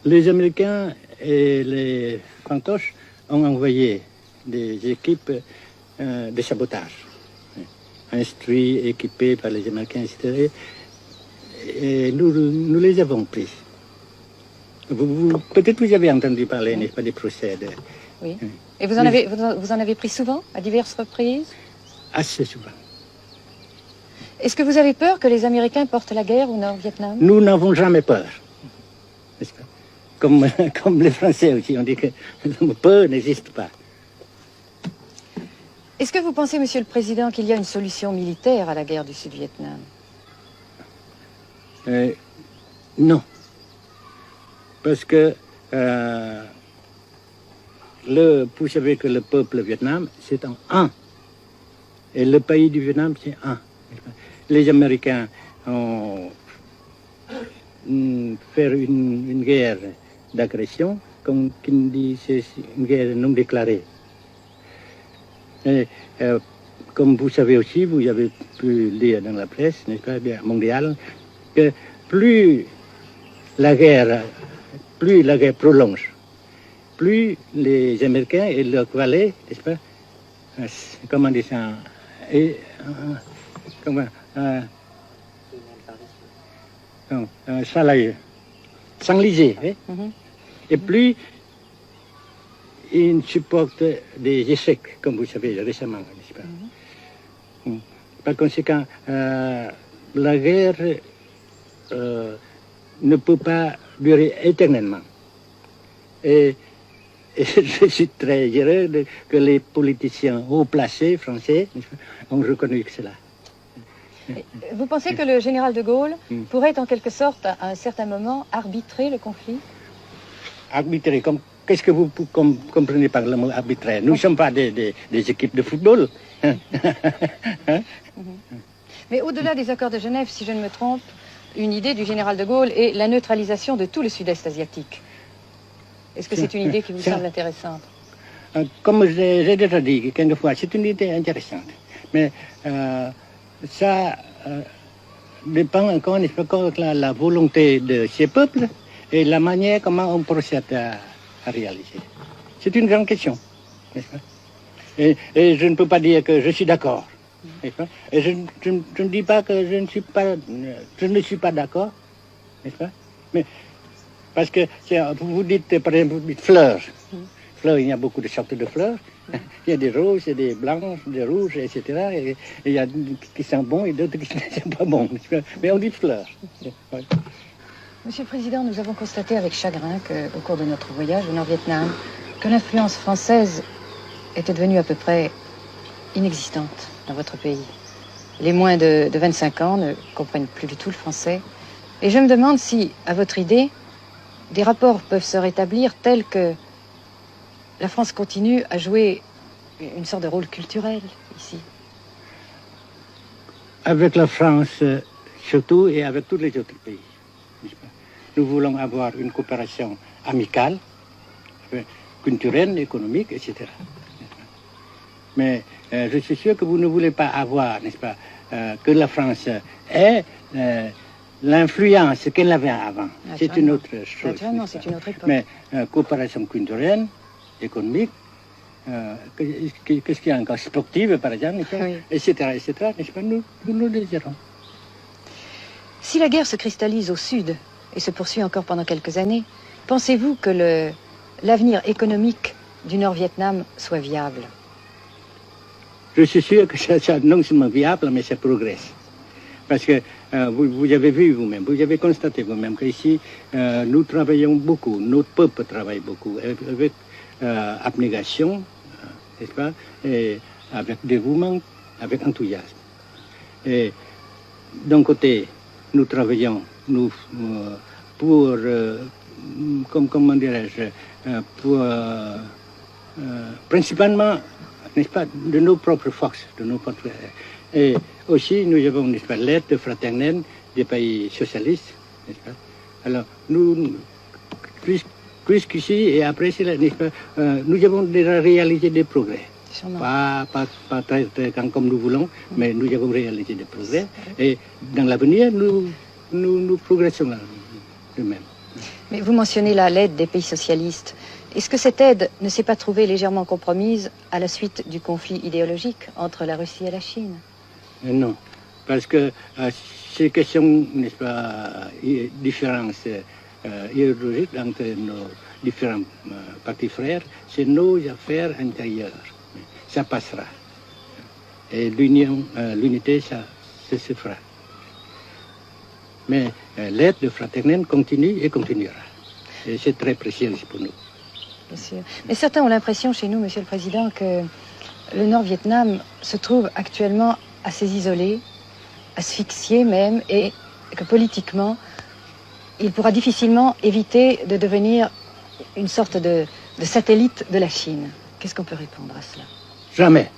Les Américains et les fantoches ont envoyé des équipes de sabotage, instruits, équipés par les Américains, etc. Et nous les avons pris. Peut-être vous avez entendu parler, n'est-ce pas, des procès. Oui. Et vous en avez pris souvent, à diverses reprises? Assez souvent. Est-ce que vous avez peur que les Américains portent la guerre au Nord-Vietnam? Nous n'avons jamais peur, n'est-ce pas? Comme les Français aussi, on dit que peur n'existe pas. Est-ce que vous pensez, Monsieur le Président, qu'il y a une solution militaire à la guerre du Sud-Vietnam? Non. Parce que vous savez que le peuple vietnam, c'est en un. Et le pays du Vietnam, c'est un. Les Américains ont fait une guerre d'agression, comme qui dit, c'est une guerre non déclarée. Et, comme vous savez aussi, vous avez pu lire dans la presse, n'est-ce pas, mondiale, que plus la guerre prolonge, plus les Américains et leurs valets, n'est-ce pas, comment on dit ça, s'enliser, et plus ils supportent des échecs, comme vous savez récemment, n'est-ce pas? Par conséquent, la guerre ne peut pas durer éternellement. Et je suis très heureux que les politiciens haut placés français ont reconnu cela. Vous pensez que le général de Gaulle pourrait en quelque sorte, à un certain moment, arbitrer le conflit? Arbitrer, qu'est-ce que vous comprenez par le mot arbitraire? Nous ne sommes pas des équipes de football. Mais au-delà des accords de Genève, si je ne me trompe, une idée du général de Gaulle est la neutralisation de tout le sud-est asiatique. Est-ce que c'est une idée qui vous semble intéressante? Comme j'ai déjà dit quelquefois, c'est une idée intéressante. Mais ça dépend encore de la volonté de ces peuples et la manière comment on procède à réaliser. C'est une grande question, n'est-ce pas? Et je ne peux pas dire que je suis d'accord. Et je ne dis pas que je ne suis pas d'accord, n'est-ce pas? Mais parce que vous dites, par exemple, fleurs. Fleurs, il y a beaucoup de sortes de fleurs. Il y a des roses, des blanches, des rouges, etc. Et il y a qui sont bons et d'autres qui ne sont pas bons. Mais on dit fleurs. Ouais. Monsieur le Président, nous avons constaté avec chagrin qu'au cours de notre voyage au Nord-Vietnam, que l'influence française était devenue à peu près inexistante dans votre pays. Les moins de 25 ans ne comprennent plus du tout le français. Et je me demande si, à votre idée, des rapports peuvent se rétablir tels que la France continue à jouer une sorte de rôle culturel ici. Avec la France, surtout, et avec tous les autres pays. Nous voulons avoir une coopération amicale, culturelle, économique, etc. Mais je suis sûr que vous ne voulez pas avoir, n'est-ce pas, que la France ait l'influence qu'elle avait avant. C'est une autre chose. Naturellement, c'est une autre époque. Mais coopération culturelle, économique, qu'est-ce qu'il y a encore, sportive par exemple, oui. etc., n'est-ce pas, nous le désirons. Si la guerre se cristallise au sud et se poursuit encore pendant quelques années, pensez-vous que l'avenir économique du Nord-Vietnam soit viable? Je suis sûr que ça non seulement viable, mais ça progresse. Parce que vous avez vu vous-même, vous avez constaté vous-même qu'ici, nous travaillons beaucoup, notre peuple travaille beaucoup, avec abnégation, n'est-ce pas, et avec dévouement, avec enthousiasme. Et d'un côté, nous travaillons pour, comment dirais-je, pour principalement, n'est-ce pas, de nos propres forces, de nos propres. Et aussi, nous avons, n'est-ce pas, l'aide fraternelle des pays socialistes, n'est-ce pas. Alors, nous, jusqu'ici et après, n'est-ce pas, nous avons déjà réalisé des progrès. Pas très comme nous voulons, mais nous avons réalisé des progrès. Et dans l'avenir, nous progressons de même. Mais vous mentionnez là l'aide des pays socialistes. Est-ce que cette aide ne s'est pas trouvée légèrement compromise à la suite du conflit idéologique entre la Russie et la Chine? Non, parce que ces questions, n'est-ce pas, différences idéologiques entre nos différents partis frères, c'est nos affaires intérieures. Ça passera. Et l'unité, ça se fera. Mais l'aide fraternelle continue et continuera. Et c'est très précieux pour nous. Bien sûr. Mais certains ont l'impression chez nous, Monsieur le Président, que le Nord-Vietnam se trouve actuellement assez isolé, asphyxié même, et que politiquement, il pourra difficilement éviter de devenir une sorte de satellite de la Chine. Qu'est-ce qu'on peut répondre à cela? Jamais.